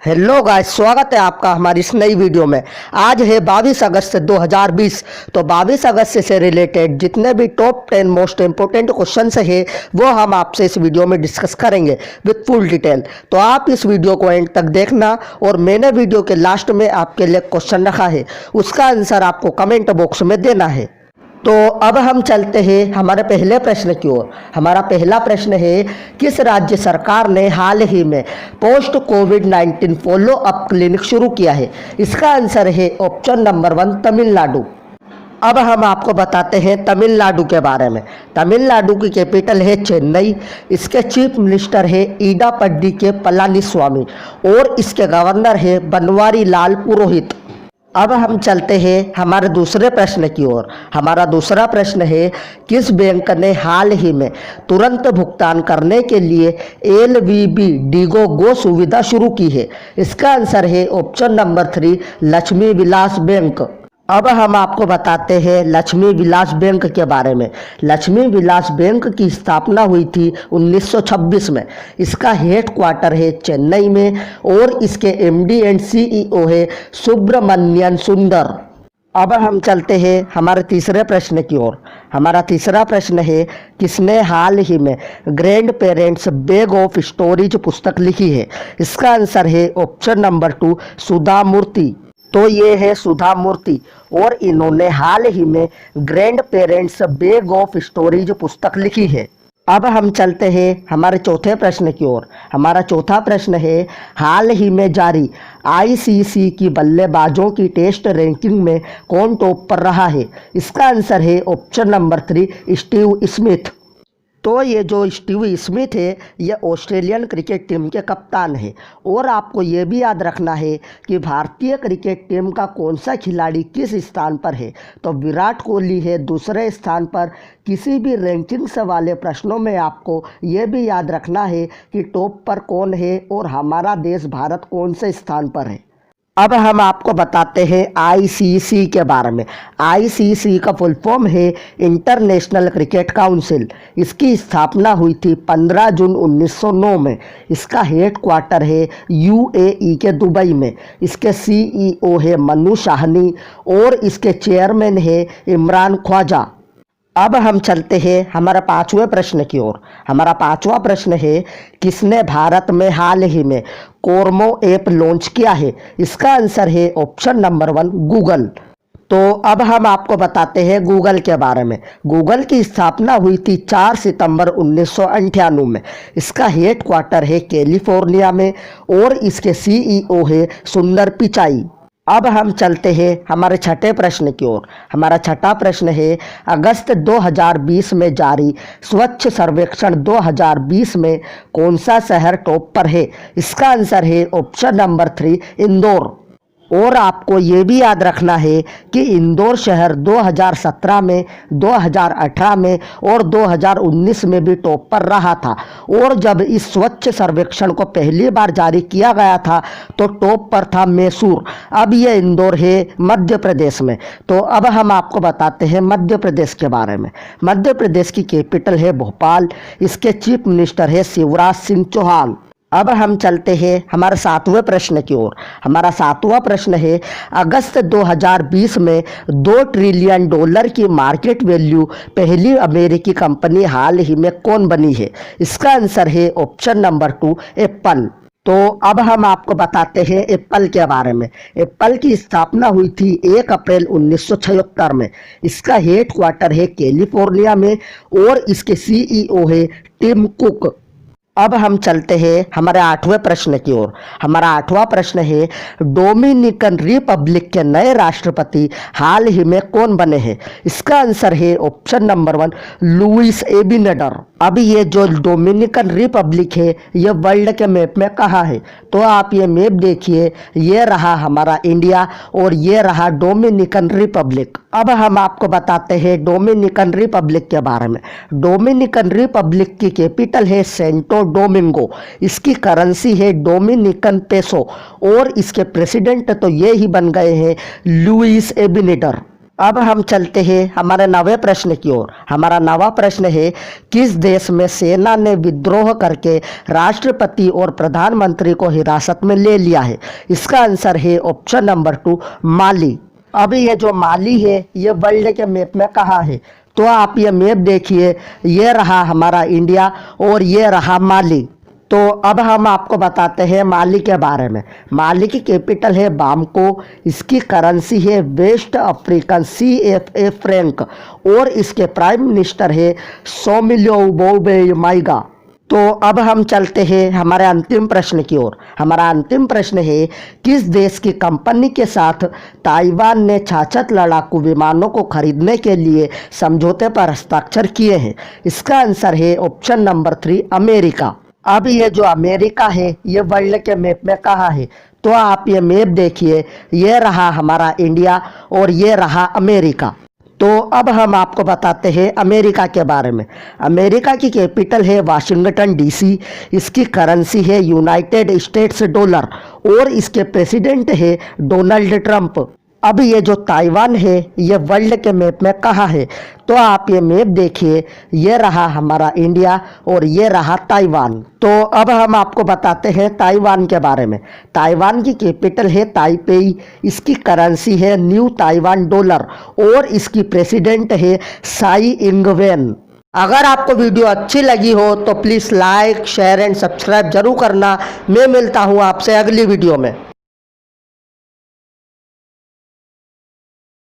Hello guys, स्वागत है आपका हमारी इस नई वीडियो में। आज है 22 अगस्त 2020। तो 22 अगस्त से रिलेटेड जितने भी टॉप 10 मोस्ट इंपोर्टेंट क्वेश्चंस है वो हम आपसे इस वीडियो में डिस्कस करेंगे विद फुल डिटेल। तो आप इस वीडियो को एंड तक देखना। और मैंने वीडियो के लास्ट में आपके लिए क्वेश्चन रखा है, उसका आंसर आपको कमेंट बॉक्स में देना है। तो अब हम चलते हैं हमारे पहले प्रश्न की ओर। हमारा पहला प्रश्न है, किस राज्य सरकार ने हाल ही में पोस्ट कोविड-19 फॉलो अप क्लिनिक शुरू किया है? इसका आंसर है ऑप्शन नंबर 1 तमिलनाडु। अब हम आपको बताते हैं तमिलनाडु के बारे में। तमिलनाडु की कैपिटल है चेन्नई। इसके चीफ मिनिस्टर है ईडापड्डी के पलानीस्वामी और इसके गवर्नर है बनवारी लाल पुरोहित। अब हम चलते हैं हमारे दूसरे प्रश्न की ओर। हमारा दूसरा प्रश्न है, किस बैंक ने हाल ही में तुरंत भुगतान करने के लिए LVB डिगो गो सुविधा शुरू की है? इसका आंसर है option number 3 Lakshmi Vilas bank. अब हम आपको बताते हैं लक्ष्मी विलास बैंक के बारे में। लक्ष्मी विलास बैंक की स्थापना हुई थी 1926 में। इसका हेड क्वार्टर है चेन्नई में और इसके MD एंड CEO है सुब्रमण्यन सुंदर। अब हम चलते हैं हमारे तीसरे प्रश्न की ओर। हमारा तीसरा प्रश्न है, किसने हाल ही में grand parents bag of stories पुस्तक लिखी है? इसका आंसर है ऑप्शन नंबर 2 सुधा मूर्ति। तो ये है सुधा मूर्ति और इन्होंने हाल ही में grand parents bag of stories पुस्तक लिखी है। अब हम चलते हैं हमारे चौथे प्रश्न की ओर। हमारा चौथा प्रश्न है, हाल ही में जारी ICC की बल्लेबाजों की टेस्ट रैंकिंग में कौन टॉप पर रहा है? इसका आंसर है ऑप्शन नंबर 3 स्टीव स्मिथ। तो ये जो स्टीव स्मिथ है ये ऑस्ट्रेलियन क्रिकेट टीम के कप्तान है। और आपको ये भी याद रखना है कि भारतीय क्रिकेट टीम का कौन सा खिलाड़ी किस स्थान पर है। तो विराट कोहली है दूसरे स्थान पर। किसी भी रैंकिंग्स वाले प्रश्नों में आपको ये भी याद रखना है कि टॉप पर कौन है और हमारा देश भारत कौन से स्थान पर है। अब हम आपको बताते हैं ICC के बारे में। ICC का फुल फॉर्म है इंटरनेशनल क्रिकेट काउंसिल। इसकी स्थापना हुई थी 15 जून 1909 में। इसका हेड क्वार्टर है UAE के दुबई में। इसके CEO है मनु शाहनी और इसके चेयरमैन है इमरान ख्वाजा। अब हम चलते हैं हमारा पांचवें प्रश्न की ओर। हमारा पांचवा प्रश्न है, किसने भारत में हाल ही में कोर्मो ऐप लॉन्च किया है? इसका आंसर है ऑप्शन नंबर 1 गूगल। तो अब हम आपको बताते हैं गूगल के बारे में। गूगल की स्थापना हुई थी 4 सितंबर 1998 में। इसका हेड क्वार्टर है कैलिफोर्निया में और इसके CEO है सुंदर पिचाई। अब हम चलते हैं हमारे छठे प्रश्न की ओर। हमारा छठा प्रश्न है, अगस्त 2020 में जारी स्वच्छ सर्वेक्षण 2020 में कौन सा शहर टॉप पर है? इसका आंसर है ऑप्शन नंबर 3 इंदौर। और आपको ये भी याद रखना है कि इंदौर शहर 2017 में, 2018 में और 2019 में भी टॉप पर रहा था। और जब इस स्वच्छ सर्वेक्षण को पहली बार जारी किया गया था तो टॉप पर था मैसूर। अब ये इंदौर है मध्य प्रदेश में। तो अब हम आपको बताते हैं मध्य प्रदेश के बारे में। मध्य प्रदेश की कैपिटल है भोपाल। इसके चीफ मिनिस्टर है शिवराज सिंह चौहान। अब हम चलते हैं हमारे सातवें प्रश्न की ओर। हमारा सातवां प्रश्न है, अगस्त 2020 में $2 ट्रिलियन की मार्केट वैल्यू पहली अमेरिकी कंपनी हाल ही में कौन बनी है? इसका आंसर है ऑप्शन नंबर 2 एप्पल। तो अब हम आपको बताते हैं एप्पल के बारे में। एप्पल की स्थापना हुई थी 1 अप्रैल 1976 में। इसका हेड क्वार्टर है कैलिफोर्निया में और इसके CEO है टिम कुक। अब हम चलते हैं हमारे आठवें प्रश्न की ओर। हमारा आठवां प्रश्न है, डोमिनिकन रिपब्लिक के नए राष्ट्रपति हाल ही में कौन बने हैं? इसका आंसर है ऑप्शन नंबर 1 लुइस एबिनेडर। अब ये जो डोमिनिकन रिपब्लिक है ये वर्ल्ड के मैप में कहाँ है? तो आप ये मैप देखिए, ये रहा हमारा इंडिया और ये रहा डोमिनिकन रिपब्लिक। अब हम आपको बताते हैं डोमिनिकन रिपब्लिक के बारे में। डोमिनिकन रिपब्लिक की कैपिटल है सेंटो डोमिंगो। इसकी करेंसी है डोमिनिकन पेसो और इसके प्रेसिडेंट तो ये ही बन गए हैं लुइस एबिनेडर। अब हम चलते हैं हमारे नवे प्रश्न की ओर। हमारा नवा प्रश्न है, किस देश में सेना ने विद्रोह करके राष्ट्रपति और प्रधानमंत्री को हिरासत में ले लिया है? इसका आंसर है ऑप्शन नंबर 2, माली। अभी ये जो माली है ये वर्ल्ड के मैप में कहाँ है? तो आप ये मैप देखिए, ये रहा हमारा इंडिया और ये रहा माली। तो अब हम आपको बताते हैं माली के बारे में। माली की कैपिटल है बामको, इसकी करेंसी है वेस्ट अफ्रीकन CFA फ्रैंक और इसके प्राइम मिनिस्टर है सोमिलियो माइगा। तो अब हम चलते हैं हमारे अंतिम प्रश्न की ओर। हमारा अंतिम प्रश्न है, किस देश की कंपनी के साथ ताइवान ने 66 लड़ाकू विमानों को खरीदने के लिए समझौते पर हस्ताक्षर किए हैं? इसका आंसर है ऑप्शन नंबर 3, अमेरिका। अब ये जो अमेरिका है ये वर्ल्ड के मैप में कहाँ है? तो आप ये मैप देखिए, ये रहा हमारा इंडिया और ये रहा अमेरिका। तो अब हम आपको बताते हैं अमेरिका के बारे में। अमेरिका की कैपिटल है वाशिंगटन DC, इसकी करेंसी है यूनाइटेड स्टेट्स डॉलर और इसके प्रेसिडेंट है डोनाल्ड ट्रंप। अब ये जो ताइवान है ये वर्ल्ड के मैप में कहाँ है? तो आप ये मैप देखिए, ये रहा हमारा इंडिया और ये रहा ताइवान। तो अब हम आपको बताते हैं ताइवान के बारे में। ताइवान की कैपिटल है ताइपेई, इसकी करेंसी है न्यू ताइवान डॉलर और इसकी प्रेसिडेंट है साई इंगवेन। अगर आपको वीडियो अच्छी लगी हो तो please like, share and subscribe जरूर करना। मैं मिलता हूँ आपसे अगली वीडियो में।